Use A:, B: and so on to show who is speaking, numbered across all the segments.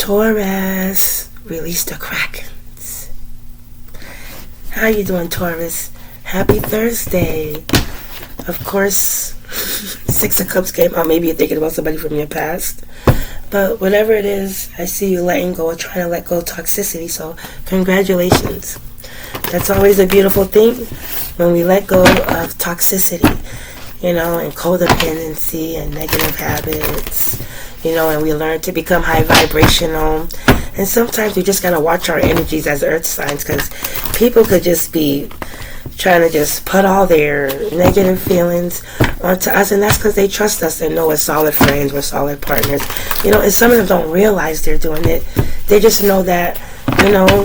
A: Taurus, release the Krakens. How you doing, Taurus? Happy Thursday. Of course, Six of Cups came out. Maybe you're thinking about somebody from your past. But whatever it is, I see you letting go or trying to let go of toxicity. So congratulations. That's always a beautiful thing when we let go of toxicity, and codependency and negative habits, and we learn to become high vibrational. And sometimes we just got to watch our energies as earth signs, because people could just be trying to just put all their negative feelings onto us, and that's because they trust us and know we're solid friends, we're solid partners, and some of them don't realize they're doing it. They just know that,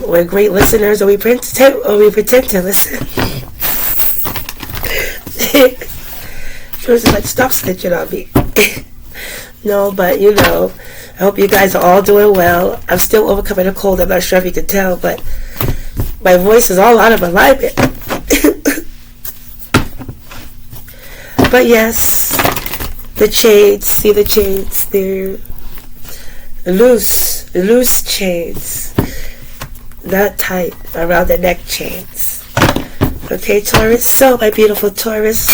A: we're great listeners, or we pretend to listen. She was like, stop snitching on me. No, but I hope you guys are all doing well. I'm still overcoming a cold. I'm not sure if you can tell, but my voice is all out of alignment. But yes, the chains, see the chains, they're loose chains, not tight around the neck chains. Okay, Taurus, so my beautiful Taurus,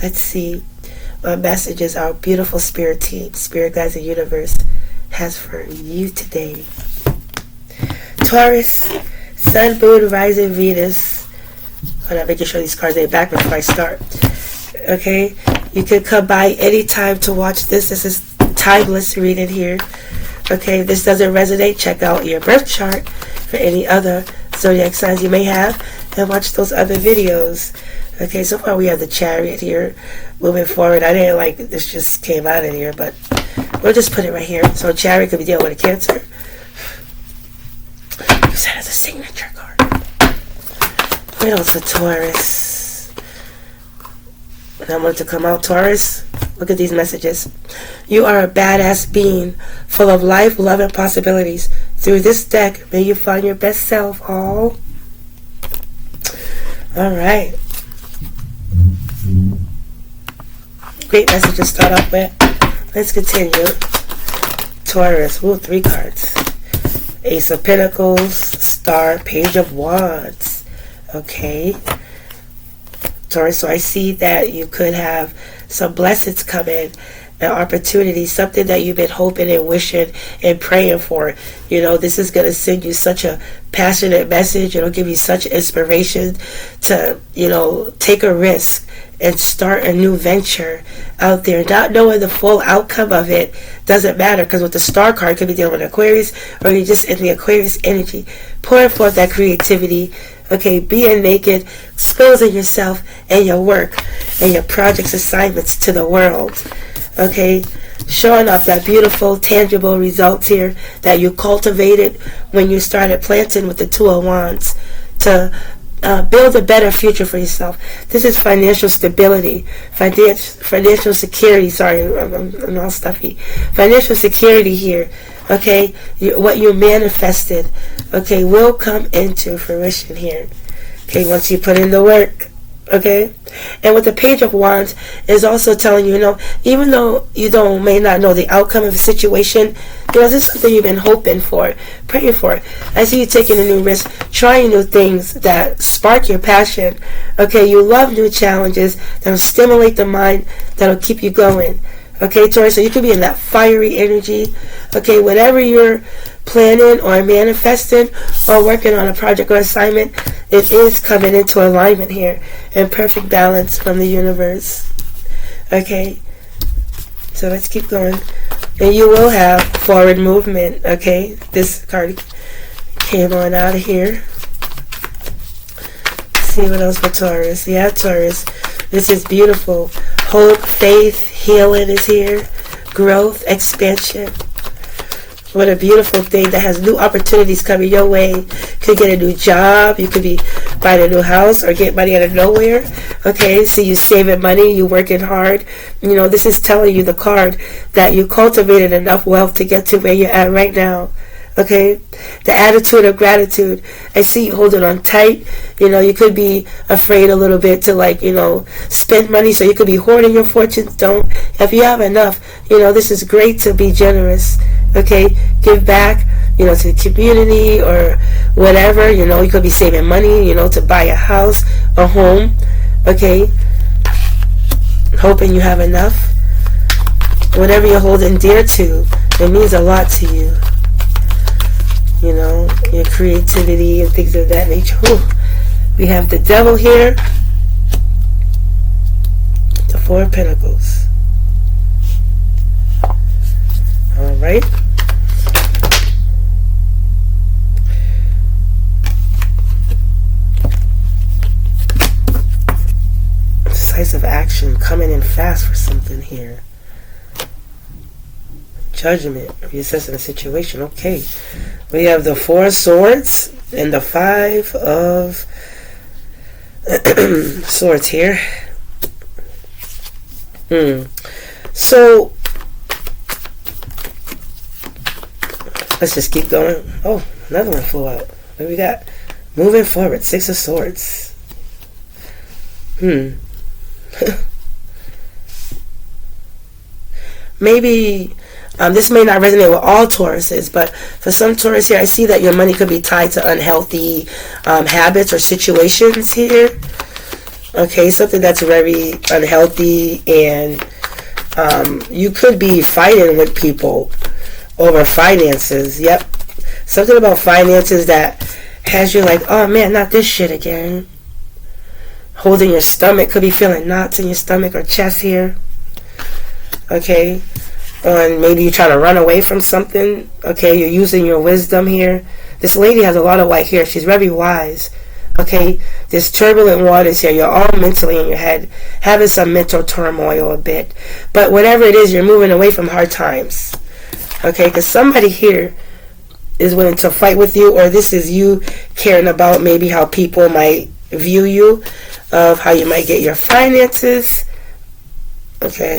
A: let's see what messages our beautiful spirit team, spirit guides and universe has for you today. Taurus, Sun, Moon, Rising, Venus. I'm making sure these cards ain't back before I start. Okay, you can come by anytime to watch this. This is timeless reading here. Okay, if this doesn't resonate, check out your birth chart for any other zodiac signs you may have, and watch those other videos. Okay, so far we have the Chariot here. Moving forward, I didn't like this, just came out of here, but we'll just put it right here. So Chariot could be dealing with a Cancer. Use that as a signature card. What else for Taurus? And I want to come out, Taurus. Look at these messages. You are a badass being, full of life, love, and possibilities. Through this deck, may you find your best self. All right. Great message to start off with. Let's continue. Taurus. Ooh, 3 cards. Ace of Pentacles, Star, Page of Wands. Okay. Taurus, so I see that you could have some blessings come in, an opportunity, something that you've been hoping and wishing and praying for. This is going to send you such a passionate message. It'll give you such inspiration to, take a risk and start a new venture out there. Not knowing the full outcome of it doesn't matter, because with the Star card, could be dealing with Aquarius, or you're just in the Aquarius energy, pouring forth that creativity. Okay, being naked, exposing yourself and your work and your projects, assignments to the world. Okay, showing off that beautiful, tangible results here that you cultivated when you started planting with the Two of Wands to build a better future for yourself. This is financial stability, financial security. Sorry, I'm all stuffy. Financial security here. Okay, what you manifested, okay, will come into fruition here. Okay, once you put in the work. Okay, and with the Page of Wands is also telling you, even though you may not know the outcome of a situation, this is something you've been hoping for, praying for. I see you taking a new risk, trying new things that spark your passion. Okay, you love new challenges that'll stimulate the mind, that'll keep you going. Okay, Taurus, so you could be in that fiery energy. Okay, whatever you're planning or manifesting or working on a project or assignment, it is coming into alignment here in perfect balance from the universe. Okay, so let's keep going. And you will have forward movement. Okay, this card came on out of here. Let's see what else for Taurus. Yeah, Taurus, this is beautiful. Hope, faith, healing is here. Growth, expansion. What a beautiful thing that has new opportunities coming your way. You could get a new job. You could be buying a new house or get money out of nowhere. Okay, so you saving money. You working hard. This is telling you, the card, that you cultivated enough wealth to get to where you're at right now. Okay, the attitude of gratitude. I see you holding on tight. You could be afraid a little bit to spend money, so you could be hoarding your fortunes. Don't. If you have enough, this is great to be generous. Okay, give back, to the community or whatever. You could be saving money, to buy a house, a home. Okay, hoping you have enough. Whatever you're holding dear to, it means a lot to you. Your creativity and things of that nature. Ooh. We have the devil here. The Four of Pentacles. Alright. Decisive action coming in fast for something here. Judgment, reassessing the situation. Okay, we have the Four of Swords and the Five of Swords here. So let's just keep going. Oh, another one flew out. What do we got? Moving forward, Six of Swords. Maybe this may not resonate with all Tauruses, but for some Taurus here, I see that your money could be tied to unhealthy habits or situations here. Okay, something that's very unhealthy, and you could be fighting with people over finances. Yep, something about finances that has you like, oh man, not this shit again. Holding your stomach, could be feeling knots in your stomach or chest here. Okay, and maybe you're trying to run away from something. Okay, you're using your wisdom here. This lady has a lot of white hair. She's very wise. Okay, there's turbulent waters here. You're all mentally in your head, having some mental turmoil a bit. But whatever it is, you're moving away from hard times. Okay, because somebody here is willing to fight with you, or this is you caring about maybe how people might view you, of how you might get your finances. Okay.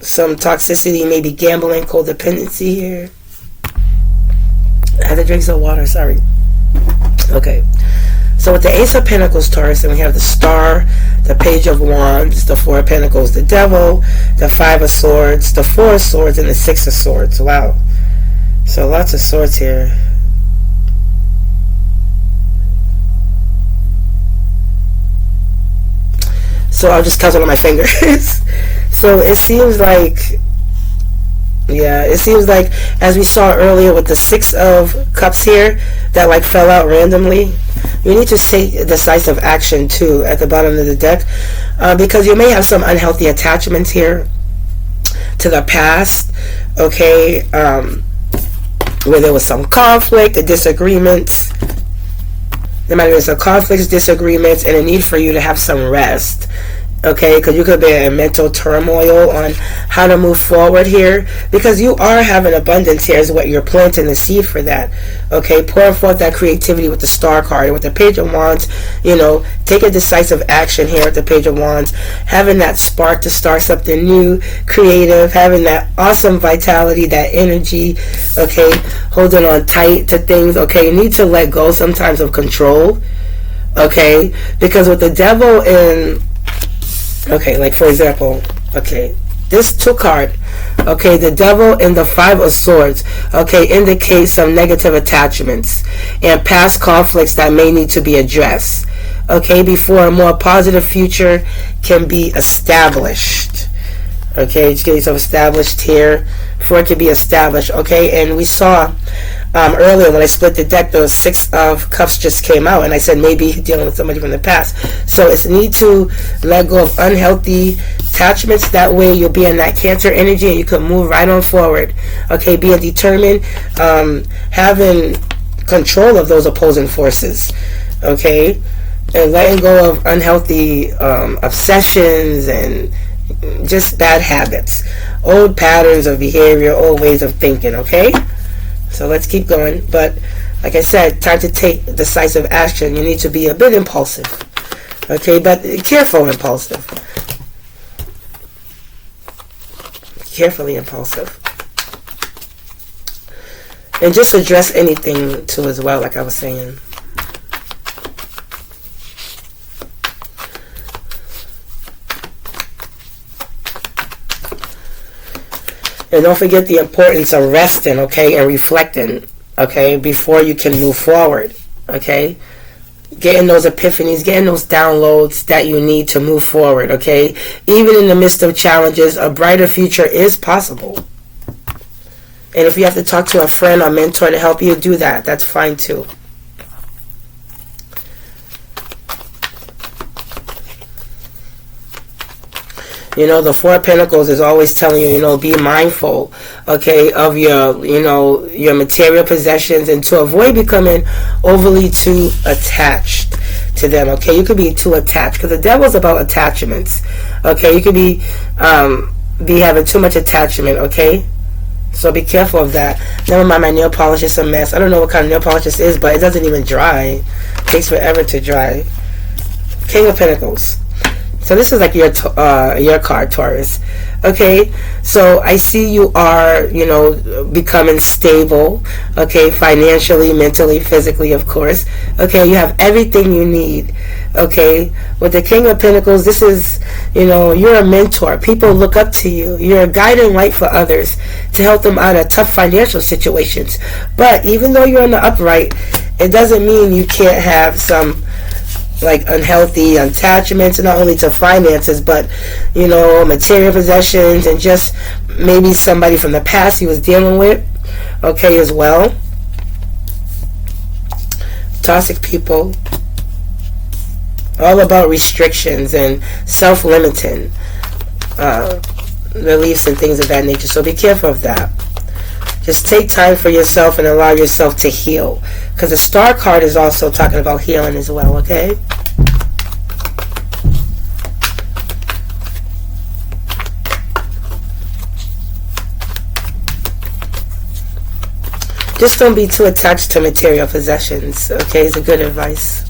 A: Some toxicity, maybe gambling, codependency here. I had to drink some water, sorry. Okay. So with the Ace of Pentacles, Taurus, and we have the Star, the Page of Wands, the Four of Pentacles, the Devil, the Five of Swords, the Four of Swords, and the Six of Swords. Wow. So lots of swords here. So I'll just count it on my fingers. So it seems like, as we saw earlier with the Six of Cups here, that fell out randomly. You need to take decisive action too at the bottom of the deck, because you may have some unhealthy attachments here to the past. Okay, where there was some conflict, disagreements. There might be some conflicts, disagreements, and a need for you to have some rest. Okay, because you could be in mental turmoil on how to move forward here, because you are having abundance here is what you're planting the seed for that. Okay, pouring forth that creativity with the Star card, with the Page of Wands, take a decisive action here with the Page of Wands, having that spark to start something new, creative, having that awesome vitality, that energy. Okay, holding on tight to things. Okay, you need to let go sometimes of control. Okay, because with the Devil in, okay, for example, okay, this 2 card, okay, the Devil and the Five of Swords, okay, indicate some negative attachments and past conflicts that may need to be addressed, okay, before a more positive future can be established. Okay, just get yourself established here before it can be established. Okay, and we saw earlier when I split the deck, those Six of Cups just came out, and I said maybe dealing with somebody from the past. So it's need to let go of unhealthy attachments. That way you'll be in that Cancer energy and you can move right on forward. Okay, being determined, having control of those opposing forces. Okay, and letting go of unhealthy obsessions and just bad habits, old patterns of behavior, old ways of thinking. Okay, so let's keep going. But like I said, time to take decisive action. You need to be a bit impulsive. Okay, but careful impulsive. Carefully impulsive. And just address anything too as well, like I was saying. And don't forget the importance of resting, okay, and reflecting, okay, before you can move forward, okay? Getting those epiphanies, getting those downloads that you need to move forward, okay? Even in the midst of challenges, a brighter future is possible. And if you have to talk to a friend or mentor to help you do that, that's fine too. You know, the Four of Pentacles is always telling you, you know, be mindful, okay, of your, you know, your material possessions, and to avoid becoming overly too attached to them, okay? You could be too attached, because the devil's about attachments, okay? You could be having too much attachment, okay? So be careful of that. Never mind, my nail polish is a mess. I don't know what kind of nail polish this is, but it doesn't even dry. It takes forever to dry. King of Pentacles. So this is like your card, Taurus. Okay, so I see you are, you know, becoming stable, okay, financially, mentally, physically, of course. Okay, you have everything you need. Okay, with the King of Pentacles, this is, you know, you're a mentor. People look up to you. You're a guiding light for others to help them out of tough financial situations. But even though you're in the upright, it doesn't mean you can't have some like unhealthy attachments, not only to finances, but, you know, material possessions, and just maybe somebody from the past he was dealing with, okay, as well. Toxic people, all about restrictions and self-limiting beliefs and things of that nature. So be careful of that. Just take time for yourself and allow yourself to heal. Because the Star card is also talking about healing as well, okay? Just don't be too attached to material possessions, okay? It's a good advice.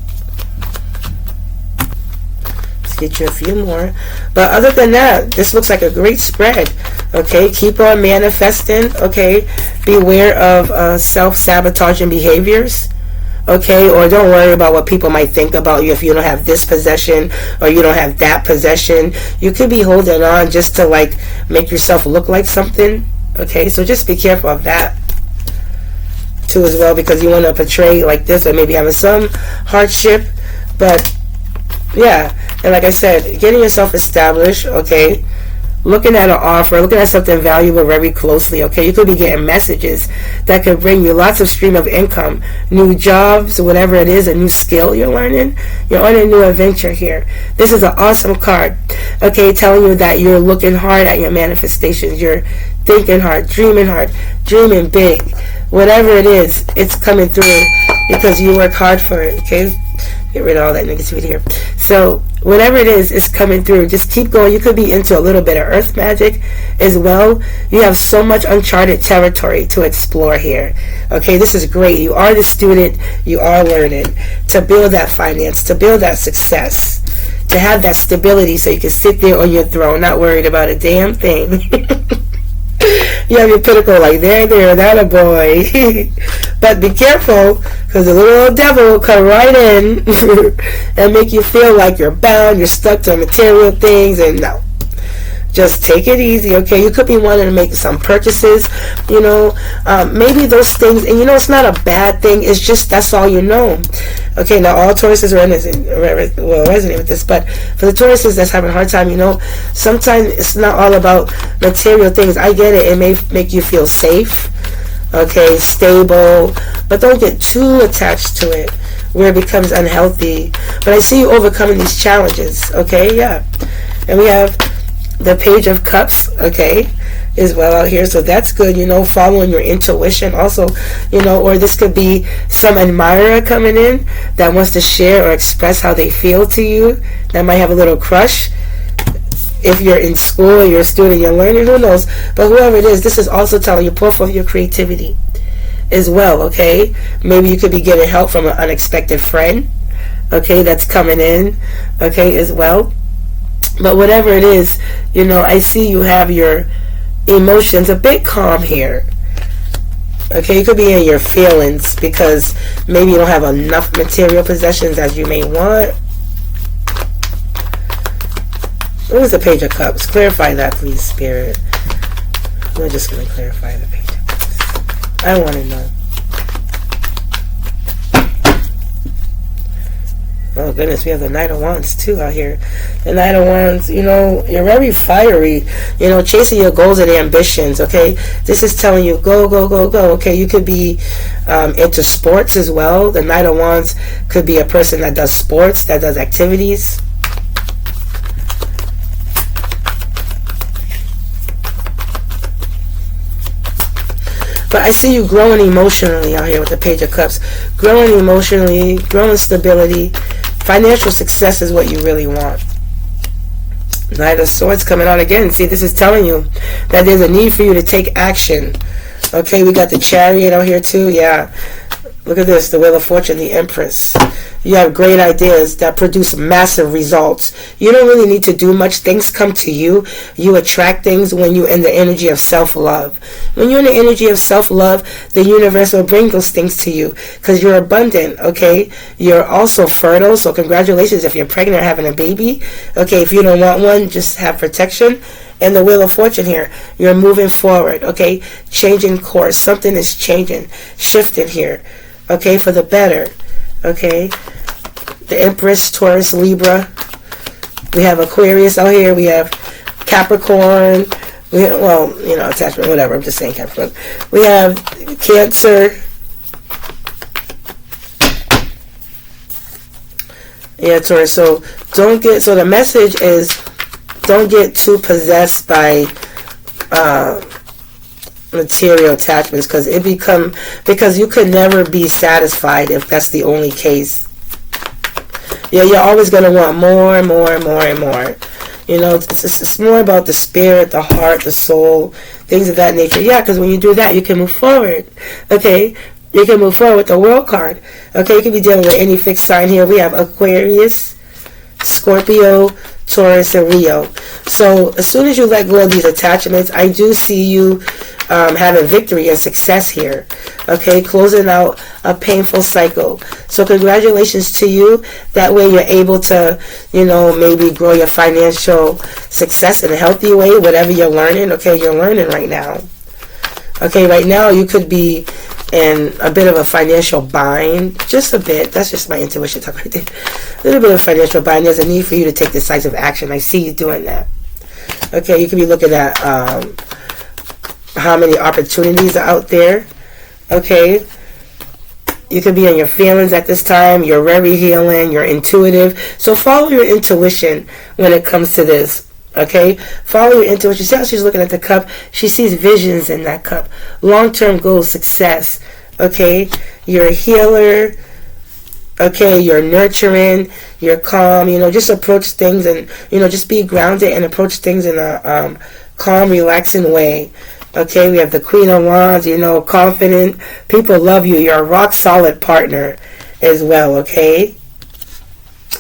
A: Let's get you a few more. But other than that, this looks like a great spread. Okay, keep on manifesting. Okay, beware of self-sabotaging behaviors. Okay, or don't worry about what people might think about you if you don't have this possession or you don't have that possession. You could be holding on just to like make yourself look like something. Okay, so just be careful of that too as well, because you want to portray like this or maybe having some hardship. But yeah, and like I said, getting yourself established, okay, looking at an offer, looking at something valuable very closely, okay? You could be getting messages that could bring you lots of stream of income, new jobs, whatever it is, a new skill you're learning. You're on a new adventure here. This is an awesome card, okay, telling you that you're looking hard at your manifestations. You're thinking hard, dreaming big. Whatever it is, it's coming through because you work hard for it, okay? Get rid of all that negativity here. So whatever it is, it's coming through. Just keep going. You could be into a little bit of earth magic as well. You have so much uncharted territory to explore here. Okay, this is great. You are the student. You are learning to build that finance, to build that success, to have that stability so you can sit there on your throne, not worried about a damn thing. You have your pinnacle like there, that a boy. But be careful, because the little old devil will come right in and make you feel like you're bound, you're stuck to material things, and no. Just take it easy, okay? You could be wanting to make some purchases, you know, maybe those things, and you know, it's not a bad thing, it's just that's all you know. Okay, now all Tauruses resonate with this, but for the Tauruses that's having a hard time, you know, sometimes it's not all about material things. I get it, it may make you feel safe, okay, stable, but don't get too attached to it where it becomes unhealthy. But I see you overcoming these challenges, okay? Yeah. And we have the Page of Cups, okay, is well out here, so that's good, you know, following your intuition also, you know, or this could be some admirer coming in that wants to share or express how they feel to you, that might have a little crush. If you're in school, you're a student, you're learning, who knows, but whoever it is, this is also telling you, pour forth your creativity as well, okay? Maybe you could be getting help from an unexpected friend, okay, that's coming in, okay, as well. But whatever it is, you know, I see you have your emotions a bit calm here. Okay, you could be in your feelings because maybe you don't have enough material possessions as you may want. What was the Page of Cups? Clarify that, please, Spirit. We're just going to clarify the Page of Cups. I want to know. Oh goodness, we have the Knight of Wands too out here. The Knight of Wands, you know, you're very fiery, you know, chasing your goals and ambitions, okay? This is telling you, go, go, go, go, okay? You could be into sports as well. The Knight of Wands could be a person that does sports, that does activities. But I see you growing emotionally out here with the Page of Cups. Growing emotionally, growing stability. Financial success is what you really want. Knight of Swords coming out again. See, this is telling you that there's a need for you to take action. Okay, we got the Chariot out here too. Yeah. Look at this, the Wheel of Fortune, the Empress. You have great ideas that produce massive results. You don't really need to do much. Things come to you. You attract things when you're in the energy of self-love. When you're in the energy of self-love, the universe will bring those things to you because you're abundant, okay? You're also fertile, so congratulations if you're pregnant or having a baby. Okay, if you don't want one, just have protection. And the Wheel of Fortune here, you're moving forward, okay? Changing course. Something is changing, shifting here. Okay, for the better. Okay, the Empress, Taurus, Libra. We have Aquarius out here. We have Capricorn. Well, you know, attachment, whatever. I'm just saying Capricorn. We have Cancer. Yeah, Taurus. So don't get. So the message is, don't get too possessed by material attachments because you could never be satisfied if that's the only case. Yeah, you're always going to want more and more and more and more. You know, it's more about the spirit, the heart, the soul, things of that nature. Yeah, because when you do that, you can move forward. Okay, you can move forward with the World card. Okay, you can be dealing with any fixed sign here. We have Aquarius, Scorpio, Taurus, and Leo. So as soon as you let go of these attachments, I do see you having victory and success here. Okay, closing out a painful cycle. So congratulations to you. That way you're able to, you know, maybe grow your financial success in a healthy way, whatever you're learning. Okay, you're learning right now. Okay, right now you could be in a bit of a financial bind. Just a bit. That's just my intuition talk right there. A little bit of a financial bind. There's a need for you to take decisive action. I see you doing that. Okay, you could be looking at how many opportunities are out there. Okay, you could be in your feelings at this time. You're very healing. You're intuitive. So follow your intuition when it comes to this. Okay, follow your intuition. See how she's looking at the cup? She sees visions in that cup. Long-term goals, success. Okay, you're a healer. Okay, you're nurturing. You're calm. You know, just approach things and, you know, just be grounded and approach things in a calm, relaxing way. Okay, we have the Queen of Wands, you know, confident. People love you. You're a rock-solid partner as well, okay?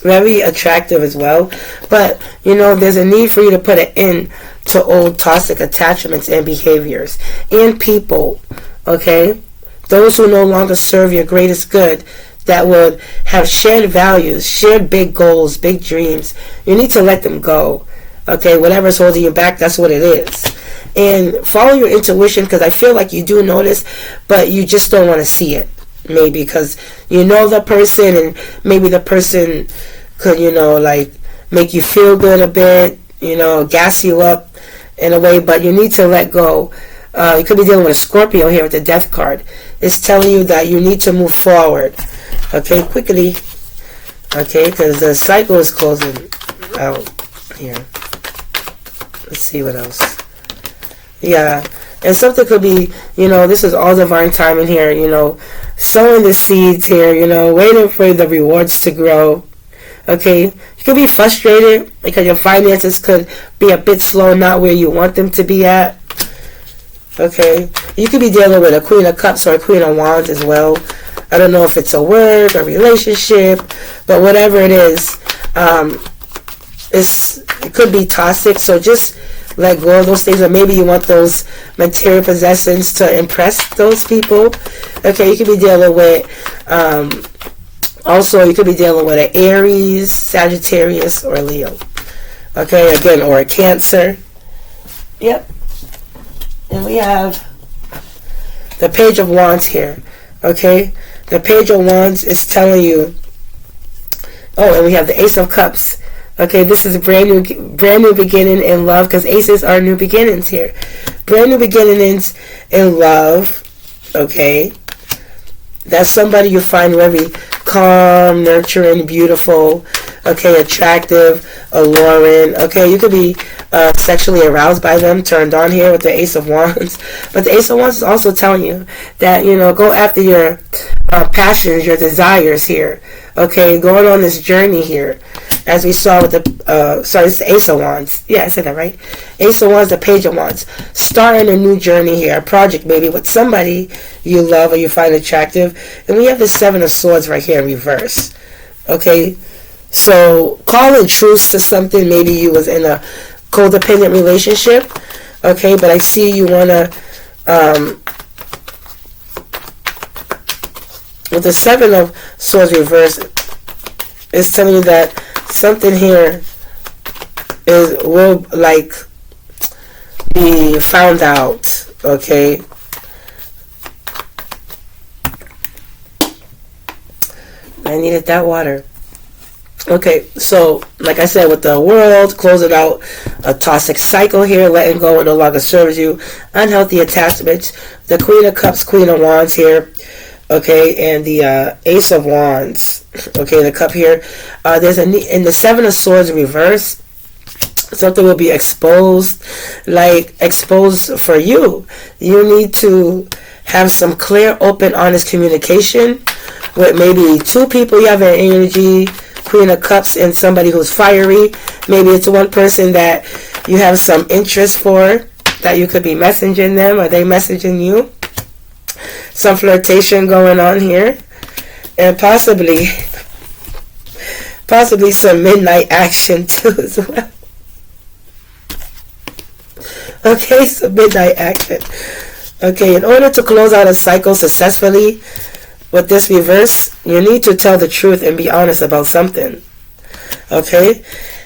A: Very attractive as well. But, you know, there's a need for you to put an end to old toxic attachments and behaviors. And people, okay? Those who no longer serve your greatest good, that would have shared values, shared big goals, big dreams. You need to let them go. Okay, whatever's holding you back, that's what it is. And follow your intuition, because I feel like you do notice, but you just don't want to see it. Maybe because you know the person, and maybe the person could, you know, like make you feel good a bit, you know, gas you up in a way, but you need to let go. You could be dealing with a Scorpio here with the Death card. It's telling you that you need to move forward. Okay, quickly. Okay, because the cycle is closing out here. Let's see what else. Yeah, and something could be, you know, this is all divine timing here, you know, sowing the seeds here, you know, waiting for the rewards to grow. Okay, you could be frustrated because your finances could be a bit slow, not where you want them to be at. Okay, you could be dealing with a Queen of Cups or a Queen of Wands as well. I don't know if it's a work, a relationship, but whatever it is, it could be toxic. So just let go of those things, or maybe you want those material possessions to impress those people. Okay, you could be dealing with, also you could be dealing with an Aries, Sagittarius, or Leo. Okay, again, or a Cancer. Yep. And we have the Page of Wands here. Okay, the Page of Wands is telling you, oh, and we have the Ace of Cups. Okay, this is a brand new beginning in love, because aces are new beginnings here. Brand new beginnings in love. Okay, that's somebody you find very calm, nurturing, beautiful. Okay, attractive, alluring. Okay, you could be sexually aroused by them, turned on here with the Ace of Wands. But the Ace of Wands is also telling you that, you know, go after your passions, your desires here. Okay, going on this journey here, as we saw with the, sorry, it's the Ace of Wands. Yeah, I said that right. Ace of Wands, the Page of Wands. Starting a new journey here, a project maybe with somebody you love or you find attractive. And we have the Seven of Swords right here in reverse. Okay, so call a truce to something. Maybe you was in a codependent relationship. Okay, but I see you want to, with the Seven of Swords reverse, it's telling you that something here will like be found out. Okay, I needed that water. Okay, so like I said, with the World, closing out a toxic cycle here, letting go what no longer serves you, unhealthy attachments, the Queen of Cups, Queen of Wands here, okay, and the Ace of Wands, okay, the cup here. There's in the Seven of Swords reverse, something will be exposed, like exposed for you. You need to have some clear, open, honest communication with maybe two people you have an energy, Queen of Cups, and somebody who's fiery. Maybe it's one person that you have some interest for, that you could be messaging them, or they messaging you. Some flirtation going on here, and possibly some midnight action too as well. Okay, so midnight action. Okay, in order to close out a cycle successfully with this reverse, you need to tell the truth and be honest about something. Okay,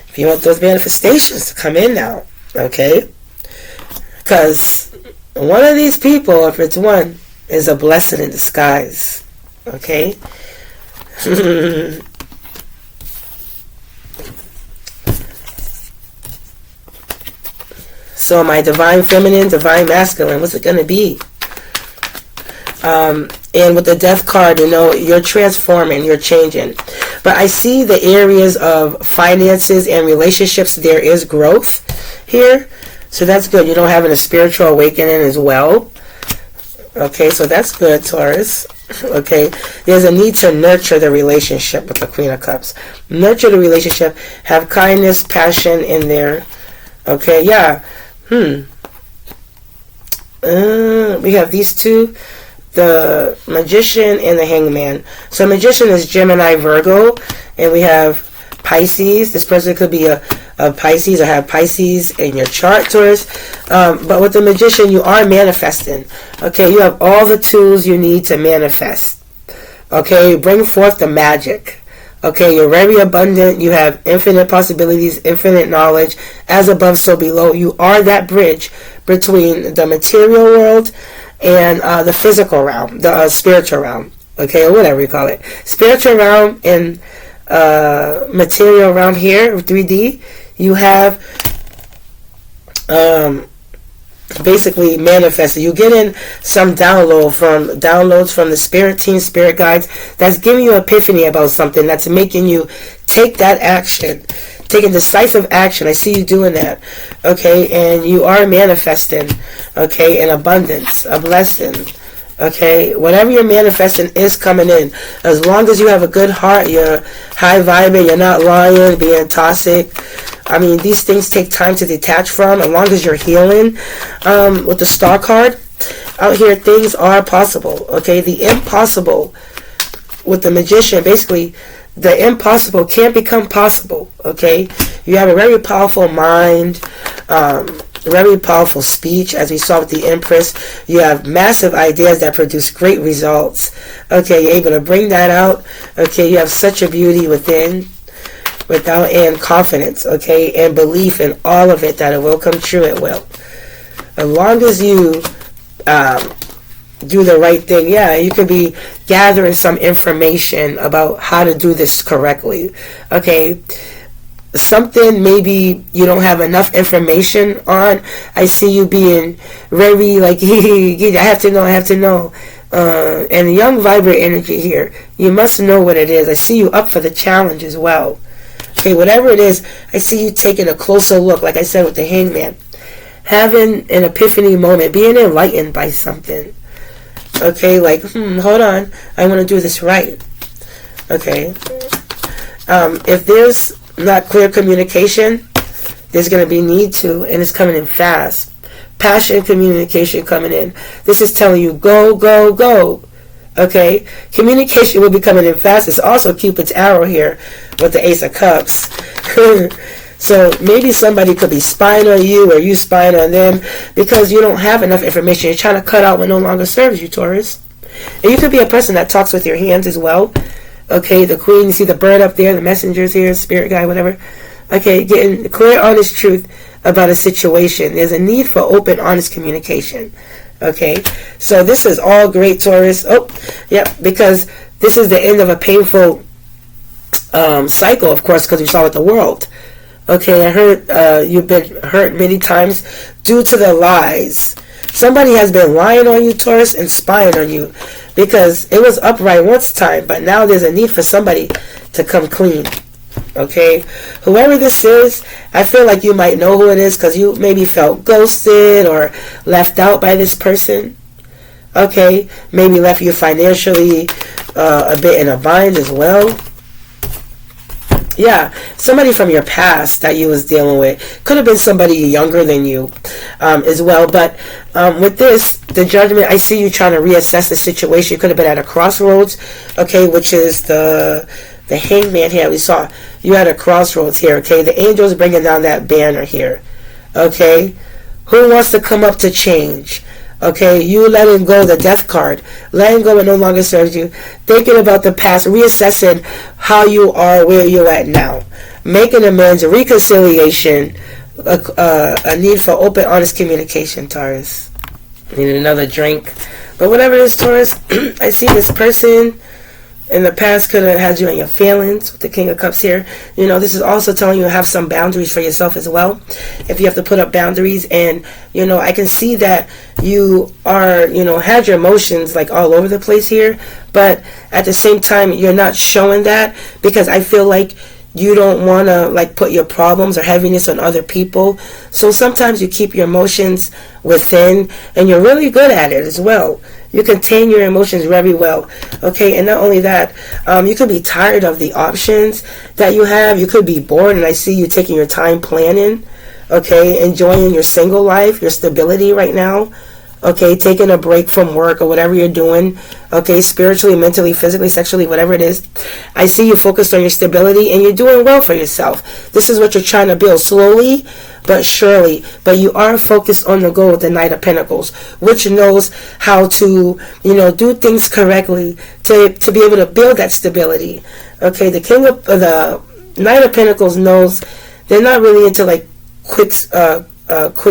A: if you want those manifestations to come in now, okay, because one of these people, if it's one, is a blessing in disguise. Okay. So my divine feminine, divine masculine, what's it going to be? And with the death card, you know, you're transforming, you're changing. But I see the areas of finances and relationships, there is growth here. So that's good. You don't have a spiritual awakening as well. Okay, so that's good, Taurus. Okay, there's a need to nurture the relationship with the Queen of Cups. Nurture the relationship. Have kindness, passion in there. Okay, yeah. We have these two, the Magician and the Hangman. So Magician is Gemini, Virgo, and we have Pisces. This person could be a Pisces or have Pisces in your chart, Taurus. But with the Magician, you are manifesting. Okay, you have all the tools you need to manifest. Okay, bring forth the magic. Okay, you're very abundant. You have infinite possibilities, infinite knowledge. As above, so below. You are that bridge between the material world and the physical realm, the spiritual realm. Okay, or whatever you call it. Spiritual realm and material realm here, 3D. You have basically manifested. You get in some downloads from the spirit team, spirit guides, that's giving you epiphany about something, that's making you take that action, taking decisive action. I see you doing that. Okay, and you are manifesting, okay, in abundance, a blessing. Okay, whatever you're manifesting is coming in. As long as you have a good heart, you're high vibing, you're not lying, being toxic. I mean, these things take time to detach from. As long as you're healing, with the Star card out here, things are possible. Okay, the impossible with the Magician, basically, the impossible can become possible. Okay, you have a very powerful mind, very powerful speech, as we saw with the Empress. You have massive ideas that produce great results. Okay, you're able to bring that out. Okay, you have such a beauty within, without, and confidence. Okay, and belief in all of it that it will come true. It will. As long as you do the right thing, yeah, you could be gathering some information about how to do this correctly. Okay, something maybe you don't have enough information on. I see you being very like, I have to know. And young, vibrant energy here. You must know what it is. I see you up for the challenge as well. Okay, whatever it is, I see you taking a closer look, like I said with the Hangman. Having an epiphany moment, being enlightened by something. Okay, like, hold on, I want to do this right. Okay. If there's not clear communication, there's going to be need to, and it's coming in fast. Passion communication coming in. This is telling you, go, go, go. Okay? Communication will be coming in fast. It's also Cupid's arrow here with the Ace of Cups. So maybe somebody could be spying on you or you spying on them because you don't have enough information. You're trying to cut out what no longer serves you, Taurus. And you could be a person that talks with your hands as well. Okay, the Queen, you see the bird up there, the messengers here, spirit guy, whatever. Okay, getting clear, honest truth about a situation. There's a need for open, honest communication. Okay, so this is all great, Taurus. Oh, yep, because this is the end of a painful cycle, of course, because we saw with the world. Okay, I heard you've been hurt many times due to the lies. Somebody has been lying on you, Taurus, and spying on you because it was upright once time, but now there's a need for somebody to come clean. Okay, whoever this is, I feel like you might know who it is because you maybe felt ghosted or left out by this person. Okay, maybe left you financially a bit in a bind as well. Yeah, somebody from your past that you was dealing with. Could have been somebody younger than you as well. But with this, the judgment, I see you trying to reassess the situation. You could have been at a crossroads, okay, which is the Hangman here. We saw you at a crossroads here, okay. The angel's bringing down that banner here, okay. Who wants to come up to change? Okay, you letting go the death card, letting go what no longer serves you, thinking about the past, reassessing how you are, where you're at now, making amends, reconciliation, a need for open, honest communication, Taurus. Need another drink. But whatever it is, Taurus, I see this person in the past could have had you in your feelings with the King of Cups here. You know, this is also telling you to have some boundaries for yourself as well. If you have to put up boundaries, and, you know, I can see that you are, you know, had your emotions like all over the place here, but at the same time, you're not showing that because I feel like you don't want to like put your problems or heaviness on other people. So sometimes you keep your emotions within, and you're really good at it as well. You contain your emotions very well. Okay, and not only that, you could be tired of the options that you have. You could be bored, and I see you taking your time planning. Okay, enjoying your single life, your stability right now. Okay, taking a break from work or whatever you're doing. Okay, spiritually, mentally, physically, sexually, whatever it is. I see you focused on your stability and you're doing well for yourself. This is what you're trying to build, slowly but surely. But you are focused on the goal, the Knight of Pentacles, which knows how to, you know, do things correctly to be able to build that stability. Okay, the Knight of Pentacles knows they're not really into like quick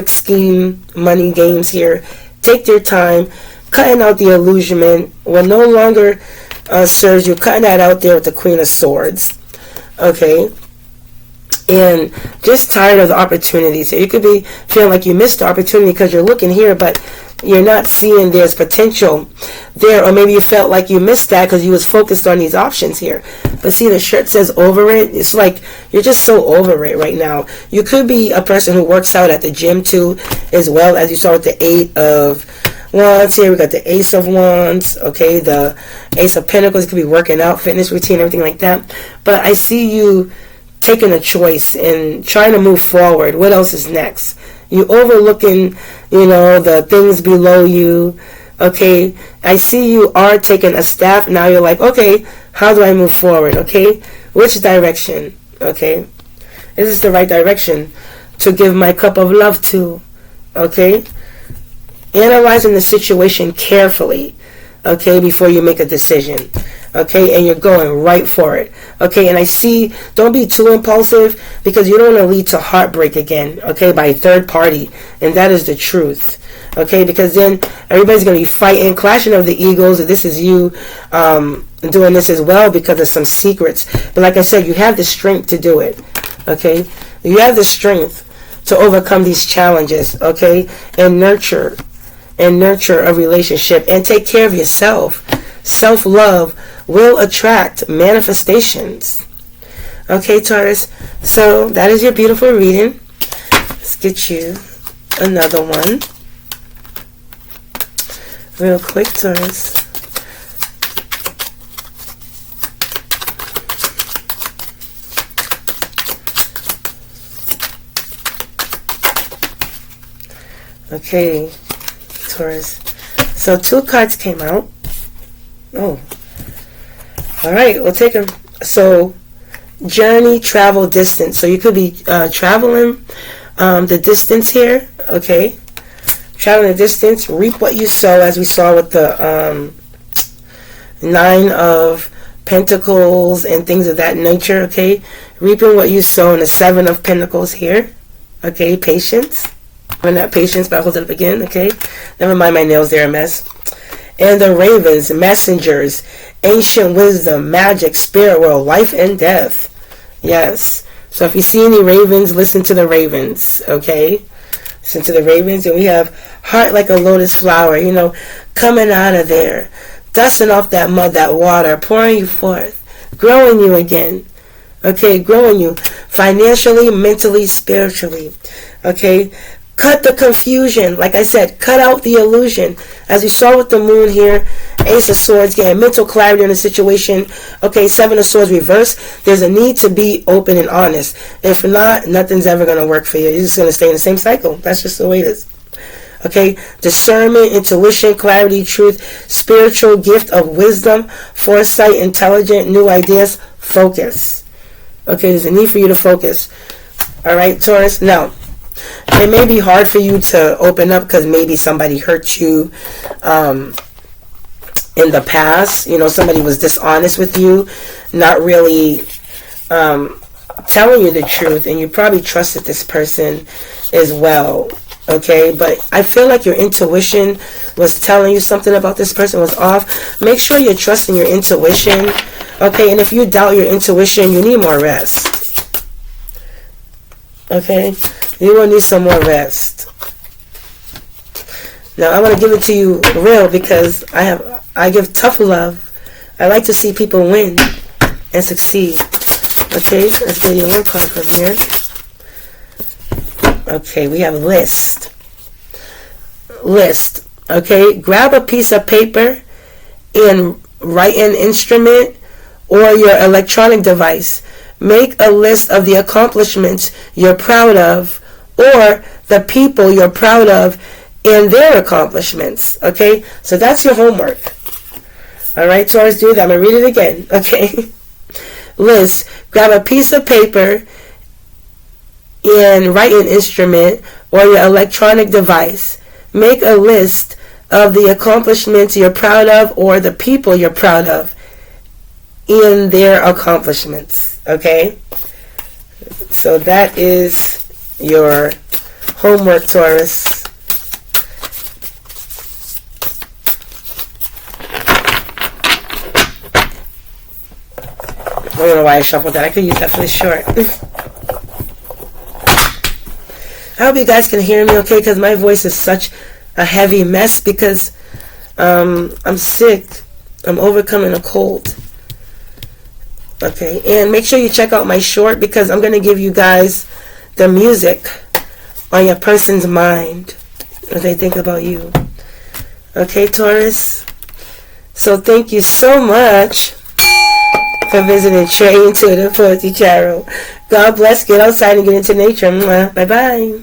A: scheme money games here. Take your time, cutting out the illusionment will no longer serves you. Cutting that out there with the Queen of Swords. Okay, and just tired of the opportunities. So you could be feeling like you missed the opportunity because you're looking here, but you're not seeing there's potential there, or maybe you felt like you missed that because you was focused on these options here. But see, the shirt says over it. It's like you're just so over it right now. You could be a person who works out at the gym too, as well, as you saw with the 8 of Wands here. We got the Ace of Wands, okay, the Ace of Pentacles. You could be working out, fitness routine, everything like that. But I see you taking a choice and trying to move forward. What else is next? You overlooking, you know, the things below you. Okay, I see you are taking a staff. Now you're like, okay, how do I move forward? Okay, which direction? Okay, is this the right direction to give my cup of love to? Okay? Analyzing the situation carefully, okay, before you make a decision. Okay, and you're going right for it. Okay, and I see, don't be too impulsive, because you don't want to lead to heartbreak again, okay, by a third party. And that is the truth. Okay, because then everybody's going to be fighting, clashing of the egos. This is you doing this as well because of some secrets. But like I said, you have the strength to do it. Okay, you have the strength to overcome these challenges. Okay, and nurture a relationship and take care of yourself. Self-love will attract manifestations. Okay, Taurus, so that is your beautiful reading. Let's get you another one real quick, Taurus. Okay, Taurus. So 2 cards came out. Oh. Alright, we'll take them. So, journey, travel, distance. So you could be traveling the distance here. Okay. Traveling the distance. Reap what you sow, as we saw with the 9 of Pentacles and things of that nature. Okay. Reaping what you sow, in the 7 of Pentacles here. Okay. Patience. I'm not patience, but I'll hold it up again. Okay. Never mind, my nails, they're a mess. And the ravens, messengers, ancient wisdom, magic, spirit world, life and death. Yes. So if you see any ravens, listen to the ravens. Okay. Listen to the ravens. And we have heart like a lotus flower, you know, coming out of there, dusting off that mud, that water, pouring you forth, growing you again. Okay. Growing you financially, mentally, spiritually. Okay. Cut the confusion. Like I said, cut out the illusion. As we saw with the moon here, Ace of Swords, getting mental clarity in the situation. Okay, 7 of Swords reversed. There's a need to be open and honest. If not, nothing's ever going to work for you. You're just going to stay in the same cycle. That's just the way it is. Okay, discernment, intuition, clarity, truth, spiritual gift of wisdom, foresight, intelligent, new ideas, focus. Okay, there's a need for you to focus. Alright, Taurus. Now, it may be hard for you to open up because maybe somebody hurt you in the past. You know, somebody was dishonest with you, not really telling you the truth, and you probably trusted this person as well. Okay, but I feel like your intuition was telling you something about this person was off. Make sure you're trusting your intuition. Okay, and if you doubt your intuition, you need more rest. Okay, you will need some more rest. Now I want to give it to you real because I give tough love. I like to see people win and succeed. Okay, let's get you one card from here. Okay, we have list. List. Okay, grab a piece of paper and write an instrument or your electronic device. Make a list of the accomplishments you're proud of or the people you're proud of and their accomplishments. Okay, so that's your homework. Alright, Taurus, do that. I'm going to read it again. Okay. List. Grab a piece of paper and write an instrument or your electronic device. Make a list of the accomplishments you're proud of or the people you're proud of in their accomplishments. Okay? So that is your homework, Taurus. I don't know why I shuffled that. I could use that for the short. I hope you guys can hear me okay, because my voice is such a heavy mess because I'm sick. I'm overcoming a cold. Okay, and make sure you check out my short because I'm going to give you guys the music on your person's mind as they think about you. Okay, Taurus? So thank you so much for visiting Trey Intuitive Poetry Tarot. God bless. Get outside and get into nature. Bye-bye.